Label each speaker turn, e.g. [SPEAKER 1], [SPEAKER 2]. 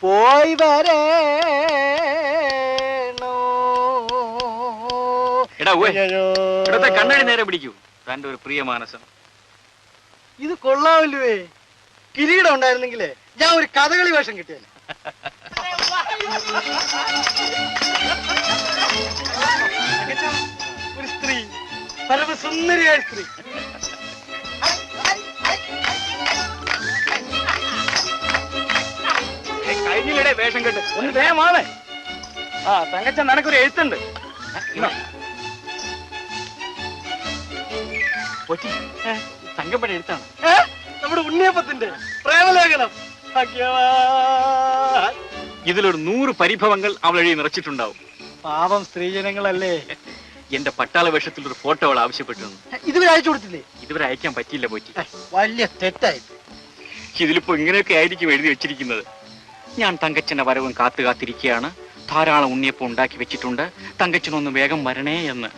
[SPEAKER 1] പോയി വരേ
[SPEAKER 2] കണ്ണടി നേരെ പിടിക്കൂ. തന്റെ ഒരു പ്രിയ മാനസം.
[SPEAKER 1] ഇത് കൊള്ളാമല്ലേ? കിരീടം ഉണ്ടായിരുന്നെങ്കിലേ ഞാൻ ഒരു കഥകളി വേഷം കിട്ടിയല്ലേ. ഒരു സ്ത്രീ, പരമസുന്ദരിയായ സ്ത്രീ.
[SPEAKER 2] കഴിഞ്ഞില്ലേ വേഷം കെട്ട്? ഒന്ന് വേഗമാണ്. ആ തങ്കച്ചൻ, നിനക്കൊരു എഴുത്തുണ്ട്. തങ്കപ്പടി എഴുത്താണ്.
[SPEAKER 1] നമ്മുടെ ഉണ്ണിയപ്പത്തിന്റെ പ്രേമലേഖനം.
[SPEAKER 2] ഇതിലൊരു 100 പരിഭവങ്ങൾ അവൾ എഴുതി നിറച്ചിട്ടുണ്ടാവും.
[SPEAKER 1] പാവം സ്ത്രീജനങ്ങളല്ലേ.
[SPEAKER 2] എന്റെ പട്ടാള വേഷത്തിൽ ഒരു ഫോട്ടോ അവൾ ആവശ്യപ്പെട്ടു.
[SPEAKER 1] ഇതുവരെ അയച്ചു കൊടുത്തില്ലേ?
[SPEAKER 2] ഇതുവരെ അയക്കാൻ പറ്റിയില്ല പോറ്റി.
[SPEAKER 1] വലിയ തെറ്റായി.
[SPEAKER 2] ഇതിലിപ്പോ ഇങ്ങനെയൊക്കെ ആയിരിക്കും എഴുതി വെച്ചിരിക്കുന്നത്. ഞാൻ തങ്കച്ചന്റെ വരവും കാത്തുകാത്തിരിക്കുകയാണ്. ധാരാളം ഉണ്ണിയപ്പം ഉണ്ടാക്കി വെച്ചിട്ടുണ്ട്. തങ്കച്ചനൊന്ന് വേഗം വരണേ എന്ന്.